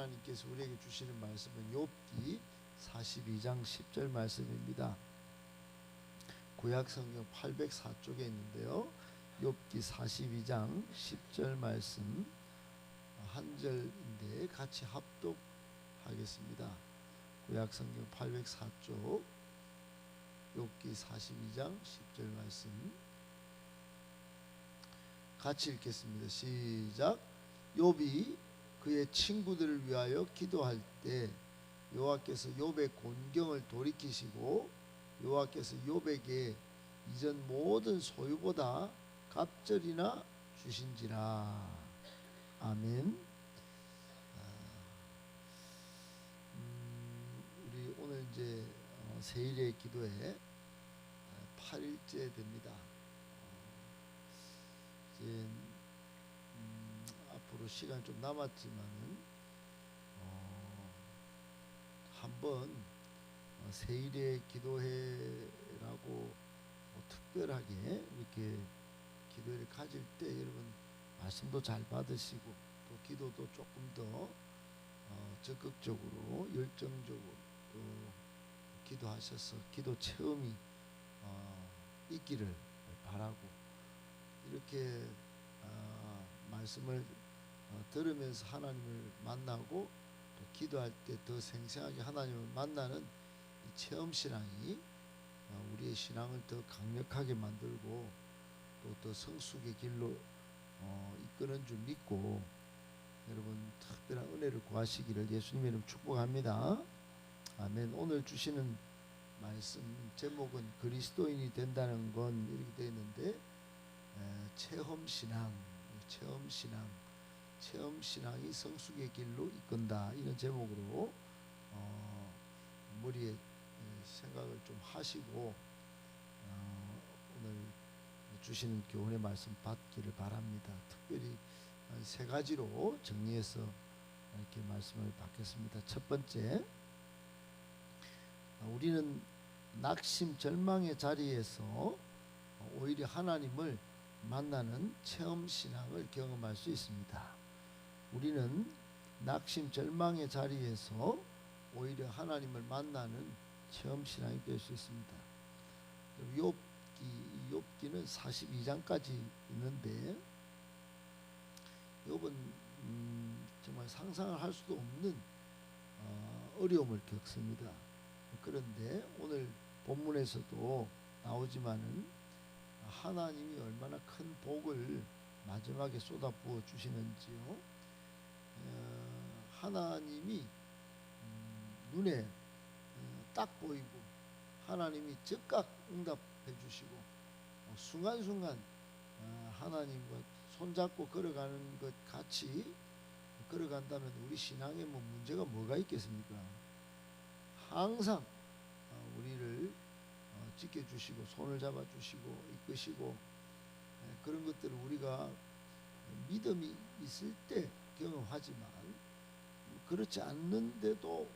하나님께서 우리에게 주시는 말씀은 욥기 42장 10절 말씀입니다. 구약성경 804쪽에 있는데요. 욥기 42장 10절 말씀 한 절인데 같이 합독하겠습니다. 구약성경 804쪽 욥기 42장 10절 말씀 같이 읽겠습니다. 시작. 욥이 그의 친구들을 위하여 기도할 때 여호와께서 욥의 곤경을 돌이키시고 여호와께서 욥에게 이전 모든 소유보다 갑절이나 주신지라. 아멘. 우리 오늘 이제 세일의 기도에 8일째 됩니다. 이제 앞으로 시간 좀 남았지만은 한번 세일의 기도회라고 특별하게 이렇게 기도회를 가질 때 여러분 말씀도 잘 받으시고 또 기도도 조금 더 적극적으로 열정적으로 또 기도하셔서 기도 체험이 있기를 바라고, 이렇게 말씀을 들으면서 하나님을 만나고 또 기도할 때 더 생생하게 하나님을 만나는 이 체험신앙이 우리의 신앙을 더 강력하게 만들고 또 더 성숙의 길로 이끄는 줄 믿고 여러분 특별한 은혜를 구하시기를 예수님의 이름 축복합니다. 아멘. 오늘 주시는 말씀 제목은 그리스도인이 된다는 건 이렇게 되어 있는데 체험신앙이 성숙의 길로 이끈다, 이런 제목으로 머리에 생각을 좀 하시고 오늘 주시는 교훈의 말씀 받기를 바랍니다. 특별히 세 가지로 정리해서 이렇게 말씀을 받겠습니다. 첫 번째, 우리는 낙심 절망의 자리에서 오히려 하나님을 만나는 체험신앙을 경험할 수 있습니다. 우리는 낙심 절망의 자리에서 오히려 하나님을 만나는 체험신앙이 될 수 있습니다. 욥기는 42장까지 있는데 욥은 정말 상상을 할 수도 없는 어려움을 겪습니다. 그런데 오늘 본문에서도 나오지만은 하나님이 얼마나 큰 복을 마지막에 쏟아부어 주시는지요. 하나님이 눈에 딱 보이고 하나님이 즉각 응답해 주시고 순간순간 하나님과 손잡고 걸어가는 것 같이 걸어간다면 우리 신앙에 뭐 문제가 뭐가 있겠습니까? 항상 우리를 지켜주시고 손을 잡아주시고 이끄시고 그런 것들을 우리가 믿음이 있을 때 경험하지만 그렇지 않는데도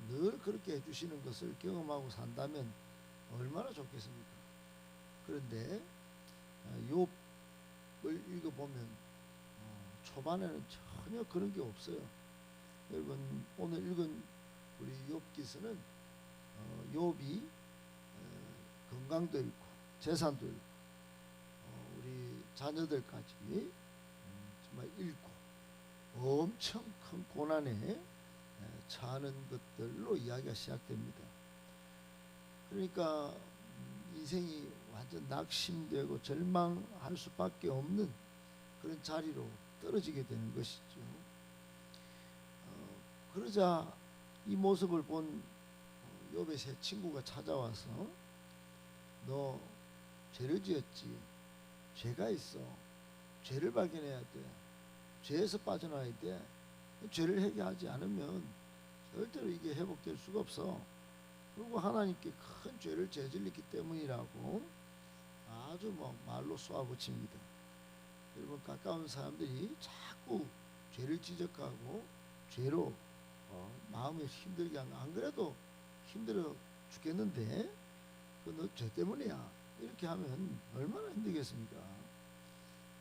늘 그렇게 해주시는 것을 경험하고 산다면 얼마나 좋겠습니까? 그런데 욥을 읽어보면 초반에는 전혀 그런 게 없어요. 여러분 오늘 읽은 우리 욥기서는 욥이 건강도 잃고 재산도 잃고 우리 자녀들까지 정말 잃고 엄청 큰 고난에 처하는 것들로 이야기가 시작됩니다. 그러니까 인생이 완전 낙심되고 절망할 수밖에 없는 그런 자리로 떨어지게 되는 것이죠. 그러자 이 모습을 본 욥의 세 친구가 찾아와서 너 죄를 지었지, 죄가 있어, 죄를 발견해야 돼, 죄에서 빠져나와야 돼, 죄를 해결하지 않으면 절대로 이게 회복될 수가 없어, 그리고 하나님께 큰 죄를 저질렀기 때문이라고 아주 말로 쏘아붙입니다. 여러분 가까운 사람들이 자꾸 죄를 지적하고 죄로 마음을 힘들게 하는, 안 그래도 힘들어 죽겠는데 너 죄 때문이야 이렇게 하면 얼마나 힘들겠습니까?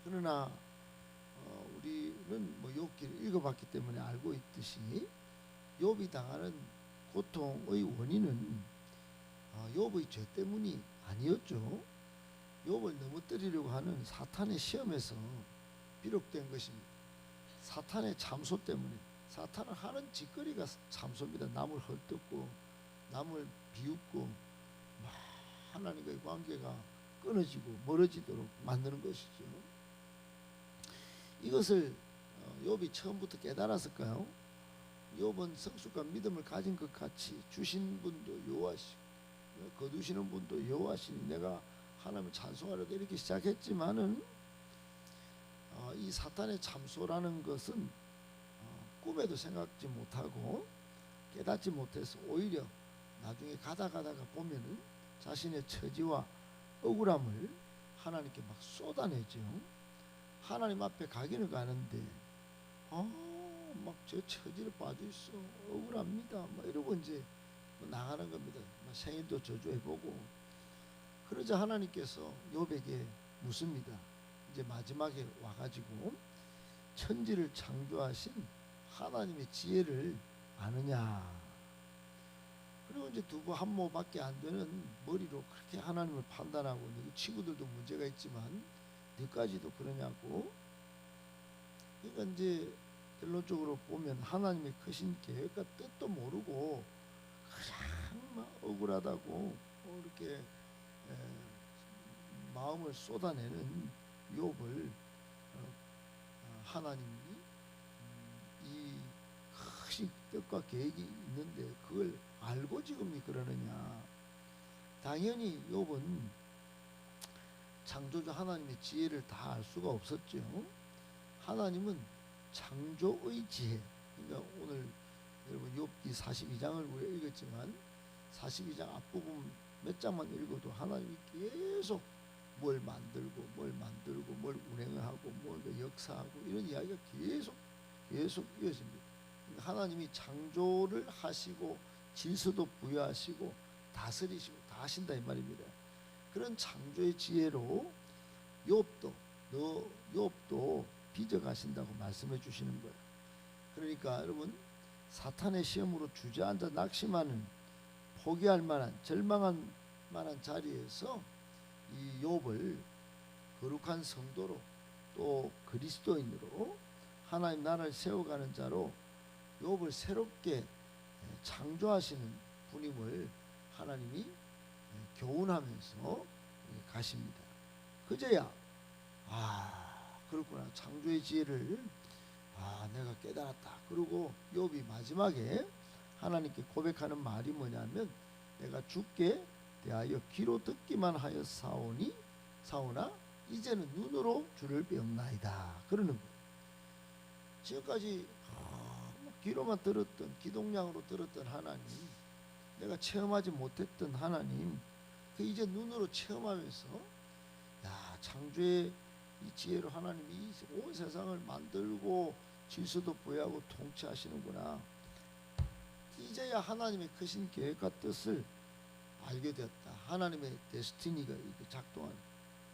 그러나 우리는 뭐 욥기를 읽어봤기 때문에 알고 있듯이 욥이 당하는 고통의 원인은 욥의 죄 때문이 아니었죠. 욥을 넘어뜨리려고 하는 사탄의 시험에서 비롯된 것입니다. 사탄의 참소 때문에. 사탄은 하는 짓거리가 참소입니다. 남을 헐뜯고 남을 비웃고 막 하나님과의 관계가 끊어지고 멀어지도록 만드는 것이죠. 이것을 욥이 처음부터 깨달았을까요? 욥은 성숙과 믿음을 가진 것 같이 주신 분도 여호와시고 거두시는 분도 여호와시니 내가 하나님을 찬송하려고 이렇게 시작했지만은 이 사탄의 참소라는 것은 꿈에도 생각지 못하고 깨닫지 못해서 오히려 나중에 가다가 보면은 자신의 처지와 억울함을 하나님께 막 쏟아내죠. 하나님 앞에 가기는 가는데 막 저 처지를 빠져있어 억울합니다 막 이러고 이제 나가는 겁니다. 생일도 저주해보고. 그러자 하나님께서 욥에게 묻습니다. 이제 마지막에 와가지고 천지를 창조하신 하나님의 지혜를 아느냐. 그리고 이제 두부 한 모밖에 안 되는 머리로 그렇게 하나님을 판단하고, 친구들도 문제가 있지만 너까지도 그러냐고. 그러니까 이제 결론적으로 보면 하나님의 크신 계획과 뜻도 모르고 그냥 막 억울하다고 이렇게 마음을 쏟아내는 욥을 하나님이 이 크신 뜻과 계획이 있는데 그걸 알고 지금 그러느냐. 당연히 욥은 창조주 하나님의 지혜를 다 알 수가 없었죠. 하나님은 창조의 지혜. 그러니까 오늘 여러분 욥기 42장을 우리가 읽었지만 42장 앞부분 몇 장만 읽어도 하나님이 계속 뭘 만들고 뭘 운행하고 뭘 역사하고 이런 이야기가 계속 이어집니다. 하나님이 창조를 하시고 질서도 부여하시고 다스리시고 다 하신다 이 말입니다. 그런 창조의 지혜로 욥도 빚어가신다고 말씀해 주시는 거예요. 그러니까 여러분 사탄의 시험으로 주저앉아 낙심하는 포기할 만한 절망할 만한 자리에서 이 욥을 거룩한 성도로 또 그리스도인으로 하나님 나라를 세워가는 자로 욥을 새롭게 창조하시는 분임을 하나님이 교훈하면서 가십니다. 그제야 그렇구나, 창조의 지혜를 내가 깨달았다. 그리고 욥이 마지막에 하나님께 고백하는 말이 뭐냐면 내가 주께 대하여 귀로 듣기만 하여 사오나 이제는 눈으로 주를 배웠나이다. 그러는 거예요. 지금까지 귀로만 들었던, 기동량으로 들었던 하나님, 내가 체험하지 못했던 하나님, 그 이제 눈으로 체험하면서 창조의 이 지혜로 하나님이 온 세상을 만들고 질서도 부여하고 통치하시는구나. 이제야 하나님의 크신 계획과 뜻을 알게 되었다. 하나님의 데스티니가 이렇게 작동하는,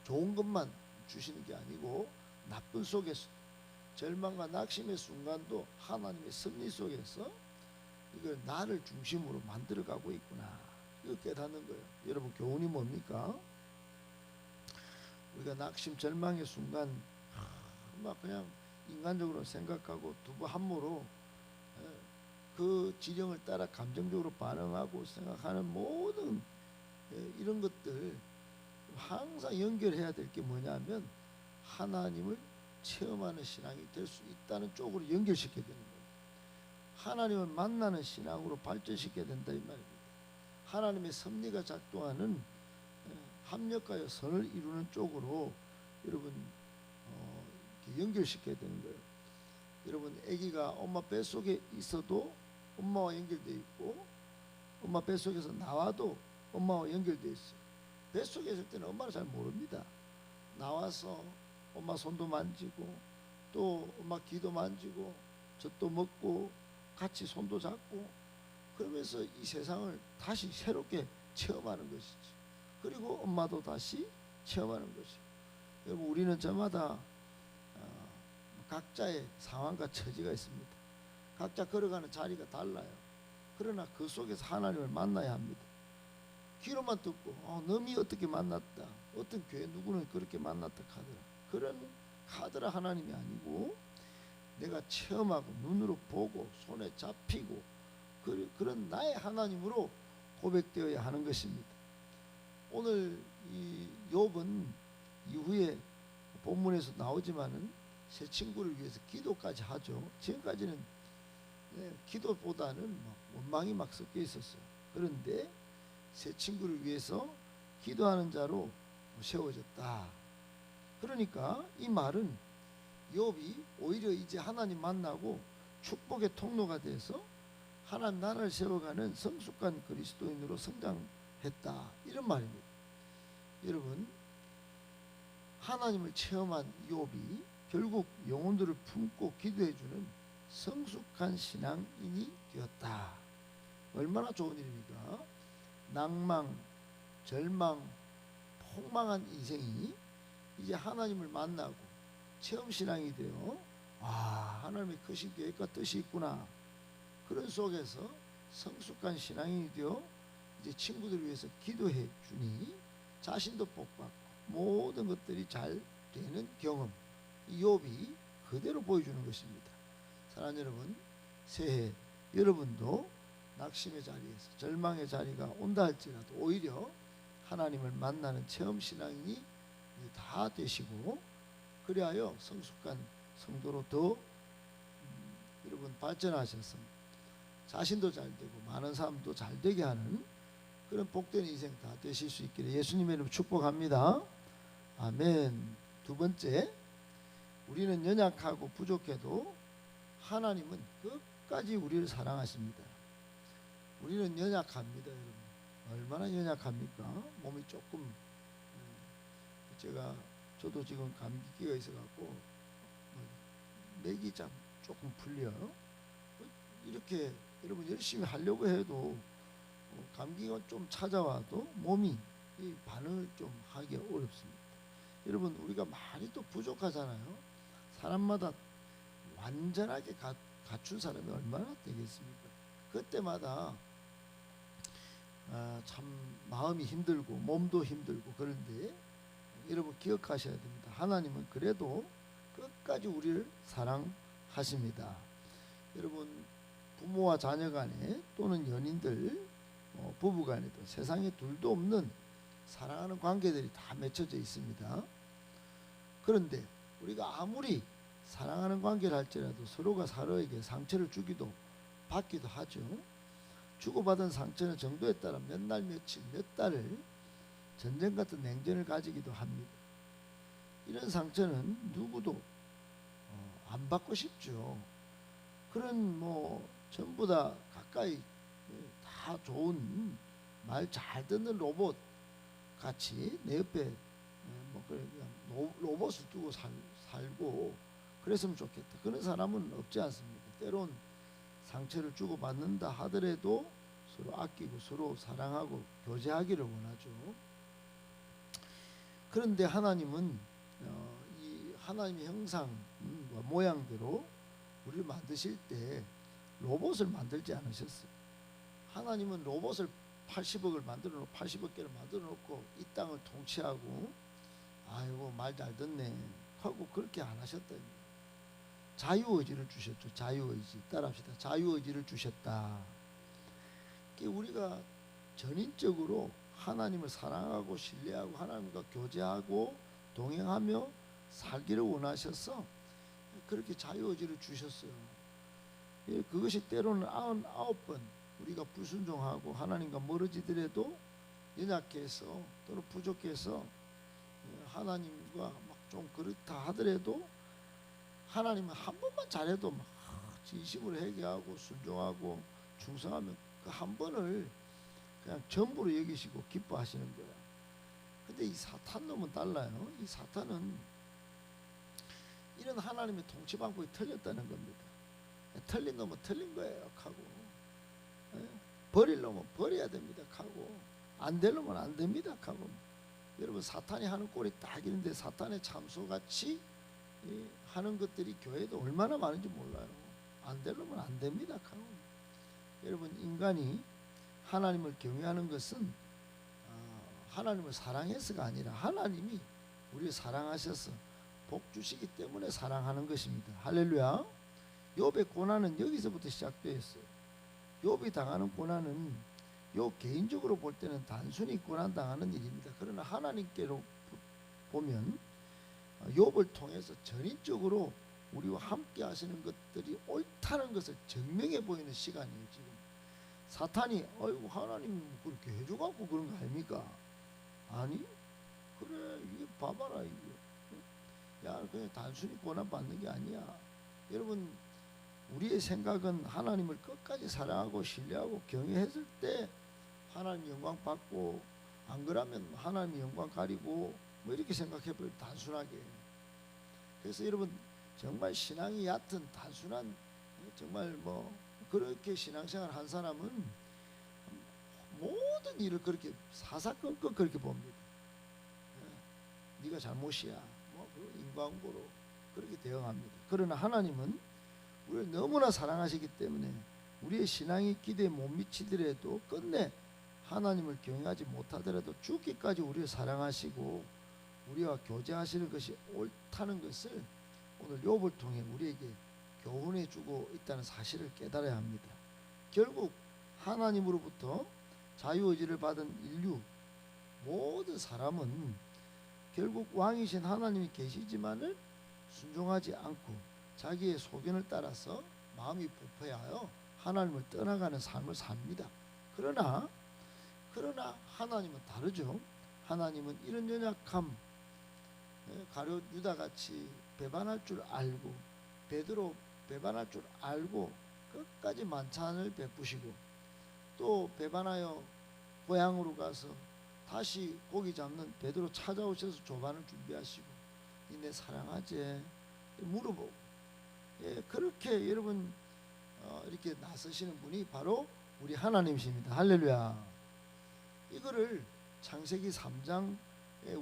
좋은 것만 주시는 게 아니고 나쁜 속에서 절망과 낙심의 순간도 하나님의 섭리 속에서 이걸 나를 중심으로 만들어가고 있구나. 이거 깨닫는 거예요. 여러분 교훈이 뭡니까? 우리가 낙심 절망의 순간 막 그냥 인간적으로 생각하고 두부 한 모로 그 지령을 따라 감정적으로 반응하고 생각하는 모든 이런 것들 항상 연결해야 될 게 뭐냐면 하나님을 체험하는 신앙이 될 수 있다는 쪽으로 연결시켜야 되는 거예요. 하나님을 만나는 신앙으로 발전시켜야 된다 이 말입니다. 하나님의 섭리가 작동하는 합력하여 선을 이루는 쪽으로 여러분 이렇게 연결시켜야 되는 거예요. 여러분 아기가 엄마 뱃속에 있어도 엄마와 연결되어 있고 엄마 뱃속에서 나와도 엄마와 연결되어 있어요. 뱃속에 있을 때는 엄마를 잘 모릅니다. 나와서 엄마 손도 만지고 또 엄마 귀도 만지고 젖도 먹고 같이 손도 잡고 그러면서 이 세상을 다시 새롭게 체험하는 것이지. 그리고 엄마도 다시 체험하는 것이죠. 여러분 우리는 저마다 각자의 상황과 처지가 있습니다. 각자 걸어가는 자리가 달라요. 그러나 그 속에서 하나님을 만나야 합니다. 귀로만 듣고 너미 어떻게 만났다, 어떤 교회 누구는 그렇게 만났다 하더라, 그런 카더라 하나님이 아니고 내가 체험하고 눈으로 보고 손에 잡히고 그런 나의 하나님으로 고백되어야 하는 것입니다. 오늘 이 욥은 이후에 본문에서 나오지만은 새 친구를 위해서 기도까지 하죠. 지금까지는 기도보다는 원망이 막 섞여 있었어요. 그런데 새 친구를 위해서 기도하는 자로 세워졌다. 그러니까 이 말은 욥이 오히려 이제 하나님 만나고 축복의 통로가 돼서 하나님 나라를 세워가는 성숙한 그리스도인으로 성장했다, 이런 말입니다. 여러분, 하나님을 체험한 욥이 결국 영혼들을 품고 기도해주는 성숙한 신앙인이 되었다. 얼마나 좋은 일입니까? 낭망, 절망, 폭망한 인생이 이제 하나님을 만나고 체험신앙이 되어 하나님의 크신 계획과 뜻이 있구나, 그런 속에서 성숙한 신앙인이 되어 이제 친구들을 위해서 기도해 주니 자신도 복받고 모든 것들이 잘 되는 경험, 이 욥이 그대로 보여주는 것입니다. 사랑하는 여러분, 새해 여러분도 낙심의 자리에서 절망의 자리가 온다 할지라도 오히려 하나님을 만나는 체험신앙인이 다 되시고, 그리하여 성숙한 성도로 더 여러분 발전하셔서 자신도 잘 되고 많은 사람도 잘 되게 하는 그런 복된 인생 다 되실 수 있기를 예수님의 이름으로 축복합니다. 아멘. 두 번째, 우리는 연약하고 부족해도 하나님은 끝까지 우리를 사랑하십니다. 우리는 연약합니다, 여러분. 얼마나 연약합니까? 몸이 조금, 저도 지금 감기기가 있어갖고 맥이 조금 풀려요. 이렇게 여러분 열심히 하려고 해도 감기가 좀 찾아와도 몸이 이 반응을 좀 하기 어렵습니다. 여러분, 우리가 많이 또 부족하잖아요. 사람마다 완전하게 갖춘 사람이 얼마나 되겠습니까? 그때마다 참 마음이 힘들고 몸도 힘들고, 그런데 여러분 기억하셔야 됩니다. 하나님은 그래도 끝까지 우리를 사랑하십니다. 여러분, 부모와 자녀 간에 또는 연인들, 부부 간에도 세상에 둘도 없는 사랑하는 관계들이 다 맺혀져 있습니다. 그런데 우리가 아무리 사랑하는 관계를 할지라도 서로가 서로에게 상처를 주기도 받기도 하죠. 주고받은 상처는 정도에 따라 몇 날, 며칠, 몇 달을 전쟁 같은 냉전을 가지기도 합니다. 이런 상처는 누구도 안 받고 싶죠. 그런 전부 다 가까이 다 좋은 말 잘 듣는 로봇 같이 내 옆에 그냥 로봇을 두고 살고 그랬으면 좋겠다, 그런 사람은 없지 않습니까? 때론 상처를 주고받는다 하더라도 서로 아끼고 서로 사랑하고 교제하기를 원하죠. 그런데 하나님은 이 하나님의 형상 모양대로 우리를 만드실 때 로봇을 만들지 않으셨어요. 하나님은 로봇을 80억 개를 만들어 놓고 이 땅을 통치하고 아이고 말 잘 듣네 하고 그렇게 안 하셨다. 자유의지를 주셨죠. 자유의지. 따라합시다. 자유의지를 주셨다. 우리가 전인적으로 하나님을 사랑하고 신뢰하고 하나님과 교제하고 동행하며 살기를 원하셔서 그렇게 자유의지를 주셨어요. 그것이 때로는 99번 우리가 불순종하고 하나님과 멀어지더라도 연약해서 또는 부족해서 하나님과 막 좀 그렇다 하더라도 하나님은 한 번만 잘해도 막 진심으로 회개하고 순종하고 충성하면 그 한 번을 그냥 전부로 여기시고 기뻐하시는 거야. 근데 이 사탄 놈은 달라요. 이 사탄은 이런 하나님의 통치 방법이 틀렸다는 겁니다. 틀린 놈은 틀린 거예요 하고, 버릴 놈은 버려야 됩니다 하고, 안 될 놈은 안 됩니다 하고. 여러분, 사탄이 하는 꼴이 딱 있는데 사탄의 참소같이 하는 것들이 교회도 얼마나 많은지 몰라요. 안 되려면 안 됩니다. 여러분, 인간이 하나님을 경외하는 것은 하나님을 사랑해서가 아니라 하나님이 우리를 사랑하셔서 복 주시기 때문에 사랑하는 것입니다. 할렐루야. 욥의 고난은 여기서부터 시작되었어요. 욥이 당하는 고난은 욥 개인적으로 볼 때는 단순히 고난 당하는 일입니다. 그러나 하나님께로 보면 욥을 통해서 전인적으로 우리와 함께 하시는 것들이 옳다는 것을 증명해 보이는 시간이에요. 지금 사탄이 아이고 하나님이 그렇게 해줘갖고 그런 거 아닙니까? 아니 그래 이게 봐봐라 이게 야 그냥 단순히 고난 받는 게 아니야. 여러분 우리의 생각은 하나님을 끝까지 사랑하고 신뢰하고 경외했을 때 하나님 영광 받고 안 그러면 하나님 영광 가리고 뭐 이렇게 생각해버려 단순하게. 그래서 여러분 정말 신앙이 얕은 단순한 정말 뭐 그렇게 신앙생활 한 사람은 모든 일을 그렇게 사사건건 그렇게 봅니다. 네가 잘못이야 뭐 인과응보로 그렇게 대응합니다. 그러나 하나님은 우리를 너무나 사랑하시기 때문에 우리의 신앙이 기대에 못 미치더라도 끝내 하나님을 경외하지 못하더라도 죽기까지 우리를 사랑하시고 우리와 교제하시는 것이 옳다는 것을 오늘 욥을 통해 우리에게 교훈해 주고 있다는 사실을 깨달아야 합니다. 결국 하나님으로부터 자유의지를 받은 인류 모든 사람은 결국 왕이신 하나님이 계시지만은 순종하지 않고 자기의 소견을 따라서 마음이 부패하여 하나님을 떠나가는 삶을 삽니다. 그러나 하나님은 다르죠. 하나님은 이런 연약함 가룟 유다같이 배반할 줄 알고 베드로 배반할 줄 알고 끝까지 만찬을 베푸시고 또 배반하여 고향으로 가서 다시 고기 잡는 베드로 찾아오셔서 조반을 준비하시고 니네 사랑하지 물어보고 그렇게 여러분 이렇게 나서시는 분이 바로 우리 하나님이십니다. 할렐루야. 이거를 창세기 3장에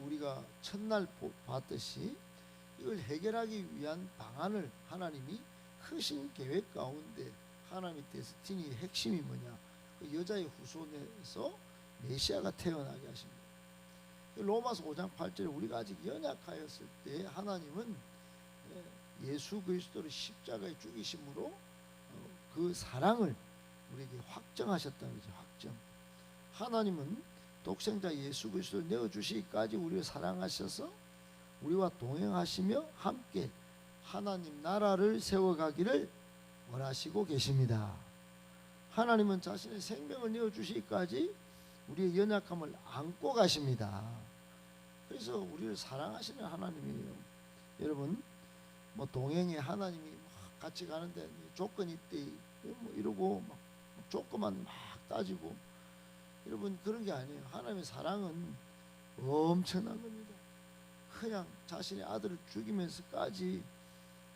우리가 첫날 봤듯이 이걸 해결하기 위한 방안을 하나님이 크신 계획 가운데 하나님의 데스티니의 핵심이 뭐냐? 그 여자의 후손에서 메시아가 태어나게 하십니다. 로마서 5장 8절에 우리가 아직 연약하였을 때 하나님은 예수 그리스도를 십자가에 죽이심으로 그 사랑을 우리에게 확정하셨다는 거죠. 확정. 하나님은 독생자 예수 그리스도를 내어주시기까지 우리를 사랑하셔서 우리와 동행하시며 함께 하나님 나라를 세워가기를 원하시고 계십니다. 하나님은 자신의 생명을 내어주시기까지 우리의 연약함을 안고 가십니다. 그래서 우리를 사랑하시는 하나님이에요. 여러분 뭐 동행에 하나님이 같이 가는데 조건이 있대 뭐 이러고 막 조건만 막 따지고 여러분 그런 게 아니에요. 하나님의 사랑은 엄청난 겁니다. 그냥 자신의 아들을 죽이면서까지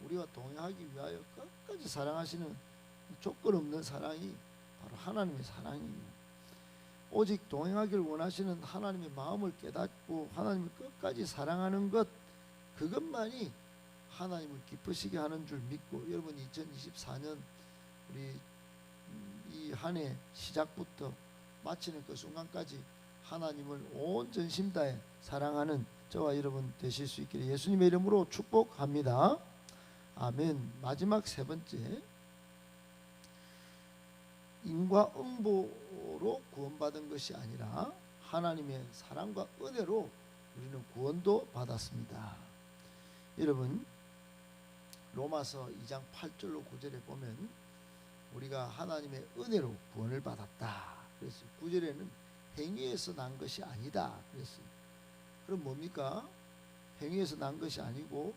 우리와 동행하기 위하여 끝까지 사랑하시는 조건 없는 사랑이 바로 하나님의 사랑이에요. 오직 동행하기를 원하시는 하나님의 마음을 깨닫고 하나님을 끝까지 사랑하는 것 그것만이 하나님을 기쁘시게 하는 줄 믿고 여러분 2024년 우리 이 한 해 시작부터 마치는 그 순간까지 하나님을 온 전심 다해 사랑하는 저와 여러분 되실 수 있기를 예수님의 이름으로 축복합니다. 아멘. 마지막 세 번째, 인과응보로 구원받은 것이 아니라 하나님의 사랑과 은혜로 우리는 구원도 받았습니다. 여러분 로마서 2장 8절로 9절에 보면 우리가 하나님의 은혜로 구원을 받았다. 그래서 9절에는 행위에서 난 것이 아니다. 그랬어요. 그럼 뭡니까? 행위에서 난 것이 아니고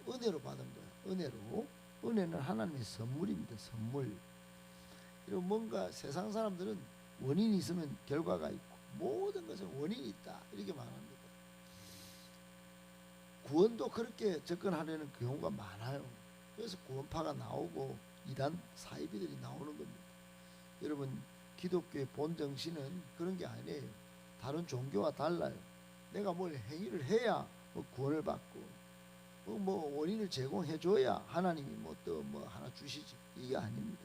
은혜로 받은 거예요. 은혜로. 은혜는 하나님의 선물입니다. 선물. 그리고 뭔가 세상 사람들은 원인이 있으면 결과가 있고 모든 것은 원인이 있다 이렇게 말합니다. 구원도 그렇게 접근하려는 경우가 많아요. 그래서 구원파가 나오고 이단 사이비들이 나오는 겁니다. 여러분 기독교의 본 정신은 그런 게 아니에요. 다른 종교와 달라요. 내가 뭘 행위를 해야 뭐 구원을 받고 뭐 원인을 제공해 줘야 하나님이 뭐 또 뭐 하나 주시지. 이게 아닙니다.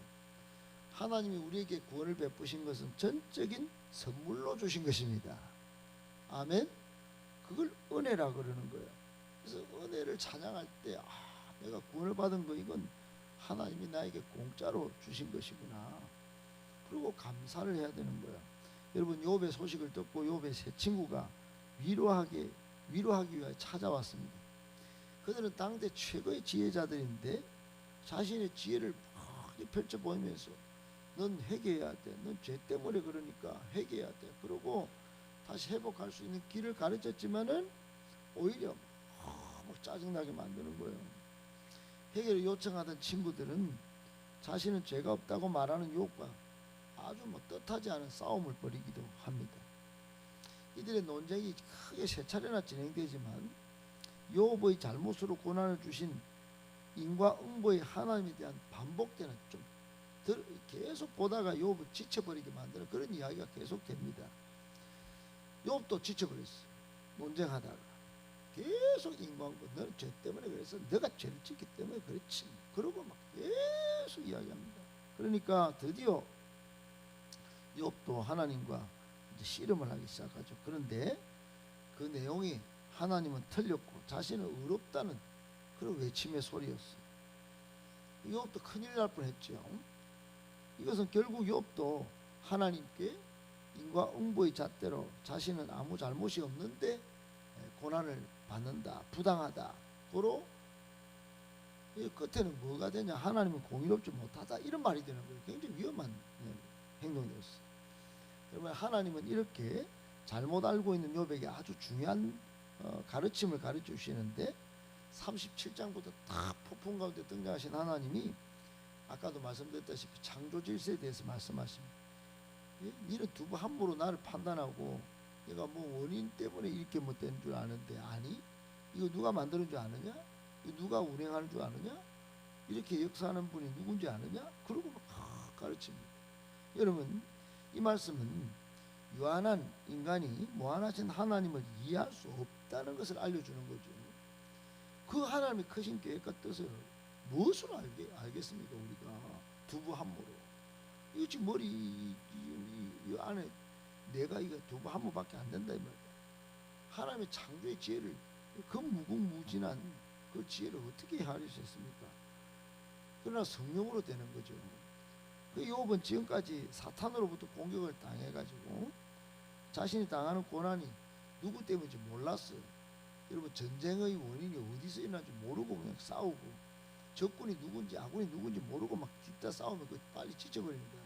하나님이 우리에게 구원을 베푸신 것은 전적인 선물로 주신 것입니다. 아멘. 그걸 은혜라 그러는 거예요. 그래서 은혜를 찬양할 때 내가 구원을 받은 거 이건 하나님이 나에게 공짜로 주신 것이구나. 그리고 감사를 해야 되는 거예요. 여러분, 욥의 소식을 듣고 욥의 세 친구가 위로하기 위하여 찾아왔습니다. 그들은 당대 최고의 지혜자들인데 자신의 지혜를 막 펼쳐 보이면서 넌 회개해야 돼. 넌 죄 때문에 그러니까 회개해야 돼. 그러고 다시 회복할 수 있는 길을 가르쳤지만은 오히려 막 짜증나게 만드는 거예요. 회개를 요청하던 친구들은 자신은 죄가 없다고 말하는 욥과 아주 뭐 뜻하지 않은 싸움을 벌이기도 합니다. 이들의 논쟁이 크게 세 차례나 진행되지만 욥의 잘못으로 고난을 주신 인과응보의 하나님에 대한 반복되는 계속 보다가 욥을 지쳐버리게 만드는 그런 이야기가 계속됩니다. 욥도 지쳐버렸어. 논쟁하다가 계속 인과응보, 너는 죄 때문에 그래서 너가 죄를 짓기 때문에 그렇지. 그러고 막 계속 이야기합니다. 그러니까 드디어 욥도 하나님과 이제 씨름을 하기 시작하죠. 그런데 그 내용이 하나님은 틀렸고 자신은 의롭다는 그런 외침의 소리였어요. 욥도 큰일 날 뻔했죠. 이것은 결국 욥도 하나님께 인과응보의 잣대로 자신은 아무 잘못이 없는데 고난을 받는다, 부당하다, 고로 끝에는 뭐가 되냐, 하나님은 공의롭지 못하다, 이런 말이 되는 거예요. 굉장히 위험한 행동이었어요. 여러분, 하나님은 이렇게 잘못 알고 있는 욥에게 아주 중요한 가르침을 가르쳐 주시는데 37장부터 딱 폭풍 가운데 등장하신 하나님이 아까도 말씀드렸다시피 창조 질서에 대해서 말씀하십니다. 니는 두부 함부로 나를 판단하고 내가 뭐 원인 때문에 이렇게 못된 줄 아는데, 아니 이거 누가 만드는 줄 아느냐, 이거 누가 운행하는 줄 아느냐, 이렇게 역사하는 분이 누군지 아느냐, 그러고 막 가르칩니다. 여러분, 이 말씀은 유한한 인간이 무한하신 하나님을 이해할 수 없다는 것을 알려주는 거죠. 그 하나님의 크신 계획과 뜻을 무엇으로 알겠습니까? 우리가 두부 함무로, 이거 지금 머리 이 안에 내가 이거 두부 함무밖에 안 된다 이 말이야. 하나님의 창조의 지혜를, 그 무궁무진한 그 지혜를 어떻게 헤아릴 수 있습니까? 그러나 성령으로 되는 거죠. 그 욥은 지금까지 사탄으로부터 공격을 당해가지고 자신이 당하는 고난이 누구 때문인지 몰랐어요. 여러분, 전쟁의 원인이 어디서 일어나는지 모르고 그냥 싸우고, 적군이 누군지 아군이 누군지 모르고 막 뒤따 싸우면 그 빨리 지쳐버립니다.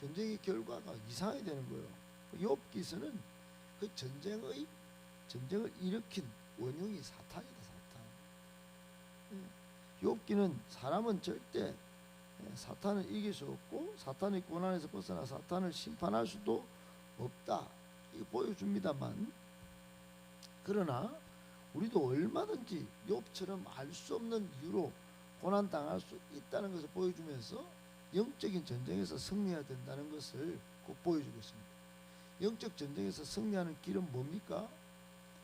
전쟁의 결과가 이상하게 되는 거예요. 욥기서는 그 전쟁을 일으킨 원흉이 사탄이다, 사탄. 욥기는 사람은 절대 사탄을 이길 수 없고 사탄의 고난에서 벗어나 사탄을 심판할 수도 없다, 이거 보여줍니다만, 그러나 우리도 얼마든지 욥처럼 알 수 없는 이유로 고난당할 수 있다는 것을 보여주면서 영적인 전쟁에서 승리해야 된다는 것을 꼭 보여주고 있습니다. 영적 전쟁에서 승리하는 길은 뭡니까?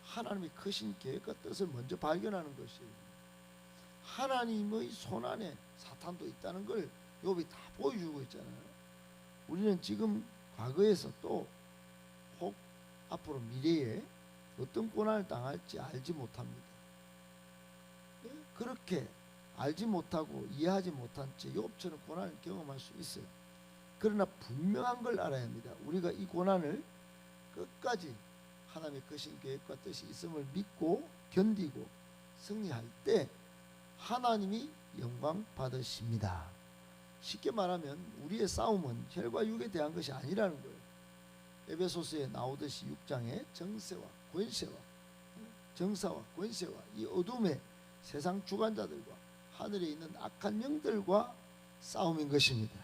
하나님의 크신 계획과 뜻을 먼저 발견하는 것이에요. 하나님의 손안에 사탄도 있다는 걸 욥이 다 보여주고 있잖아요. 우리는 지금 과거에서 또 혹 앞으로 미래에 어떤 고난을 당할지 알지 못합니다. 그렇게 알지 못하고 이해하지 못한 채 욥처럼 고난을 경험할 수 있어요. 그러나 분명한 걸 알아야 합니다. 우리가 이 고난을 끝까지 하나님의 크신 계획과 뜻이 있음을 믿고 견디고 승리할 때 하나님이 영광 받으십니다. 쉽게 말하면 우리의 싸움은 혈과 육에 대한 것이 아니라는 거예요. 에베소서에 나오듯이 6장에 정사와 권세와 이 어둠의 세상 주관자들과 하늘에 있는 악한 영들과 싸움인 것입니다.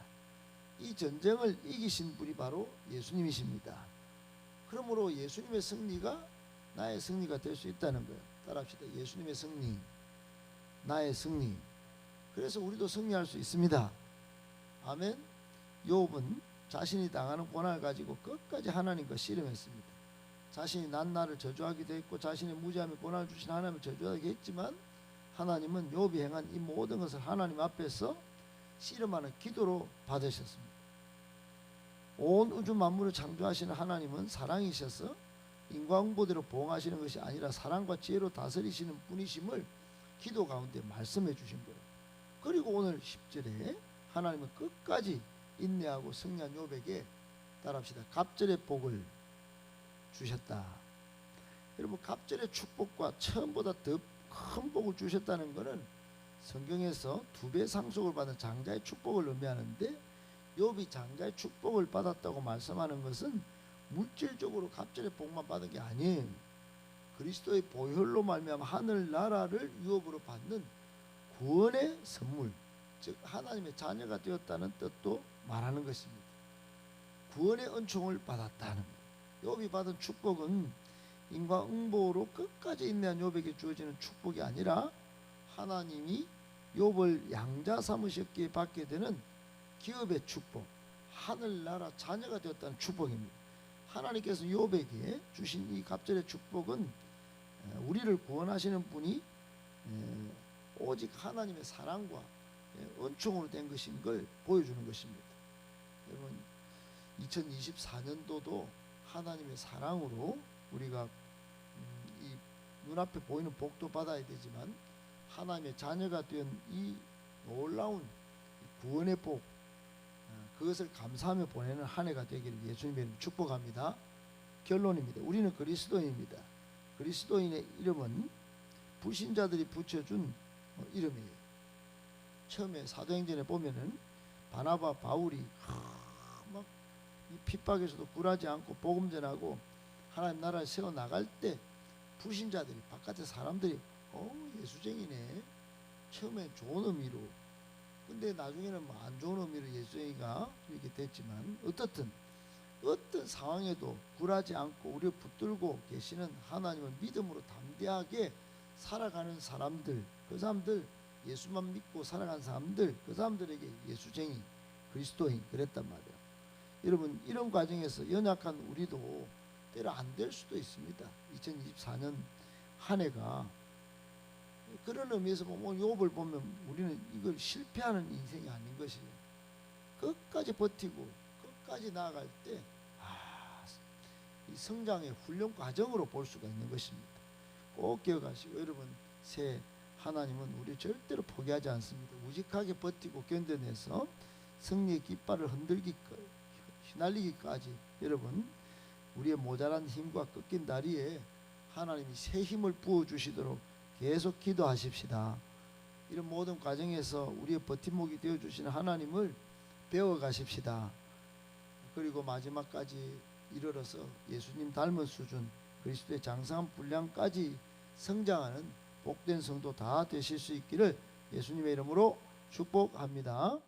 이 전쟁을 이기신 분이 바로 예수님이십니다. 그러므로 예수님의 승리가 나의 승리가 될 수 있다는 거예요. 따라합시다. 예수님의 승리, 나의 승리. 그래서 우리도 승리할 수 있습니다. 아멘. 욥은 자신이 당하는 고난을 가지고 끝까지 하나님과 씨름했습니다. 자신이 난 나를 저주하기도 했고 자신의 무지함에 고난을 주신 하나님을 저주하기도 했지만 하나님은 욥이 행한 이 모든 것을 하나님 앞에서 씨름하는 기도로 받으셨습니다. 온 우주 만물을 창조하시는 하나님은 사랑이셔서 인과응보대로 보응하시는 것이 아니라 사랑과 지혜로 다스리시는 분이심을 기도 가운데 말씀해 주신 거예요. 그리고 오늘 10절에 하나님은 끝까지 인내하고 승리한 욥에게 따라합시다. 갑절의 복을 주셨다. 여러분, 갑절의 축복과 처음보다 더 큰 복을 주셨다는 것은 성경에서 2배 상속을 받은 장자의 축복을 의미하는데, 욥이 장자의 축복을 받았다고 말씀하는 것은 물질적으로 갑절의 복만 받은 게 아니에요. 그리스도의 보혈로 말미암아 하늘나라를 유업으로 받는 구원의 선물, 즉 하나님의 자녀가 되었다는 뜻도 말하는 것입니다. 구원의 은총을 받았다는 거예요. 욥이 받은 축복은 인과응보로 끝까지 인내한 욥에게 주어지는 축복이 아니라 하나님이 욥을 양자 삼으셨기에 받게 되는 기업의 축복, 하늘나라 자녀가 되었다는 축복입니다. 하나님께서 욥에게 주신 이 갑절의 축복은 우리를 구원하시는 분이 오직 하나님의 사랑과 은총으로 된 것인 걸 보여주는 것입니다. 여러분, 2024년도도 하나님의 사랑으로 우리가 이 눈앞에 보이는 복도 받아야 되지만 하나님의 자녀가 된 이 놀라운 구원의 복, 그것을 감사하며 보내는 한 해가 되기를 예수님의 이름으로 축복합니다. 결론입니다. 우리는 그리스도인입니다. 그리스도인의 이름은 불신자들이 붙여준 이름이에요. 처음에 사도행전에 보면은 바나바, 바울이 막 이 핍박에서도 굴하지 않고 복음 전하고 하나님 나라를 세워 나갈 때 불신자들이, 바깥의 사람들이 예수쟁이네, 처음에 좋은 의미로, 근데 나중에는 뭐 안 좋은 의미로 예수쟁이가 이렇게 됐지만, 어떻든 어떤 상황에도 굴하지 않고 우리를 붙들고 계시는 하나님을 믿음으로 담대하게 살아가는 사람들, 그 사람들, 예수만 믿고 살아가는 사람들, 그 사람들에게 예수쟁이, 그리스도인 그랬단 말이에요. 여러분, 이런 과정에서 연약한 우리도 때로 안 될 수도 있습니다. 2024년 한 해가 그런 의미에서 보면, 욥을 보면 우리는 이걸 실패하는 인생이 아닌 것이에요. 끝까지 버티고 끝까지 나아갈 때 이 성장의 훈련 과정으로 볼 수가 있는 것입니다. 꼭 기억하시고, 여러분, 새해 하나님은 우리 절대로 포기하지 않습니다. 우직하게 버티고 견뎌내서 승리의 깃발을 휘날리기까지 여러분, 우리의 모자란 힘과 꺾인 다리에 하나님이 새 힘을 부어주시도록 계속 기도하십시다. 이런 모든 과정에서 우리의 버팀목이 되어주시는 하나님을 배워가십시다. 그리고 마지막까지 이르러서 예수님 닮은 수준, 그리스도의 장성한 분량까지 성장하는 복된 성도 다 되실 수 있기를 예수님의 이름으로 축복합니다.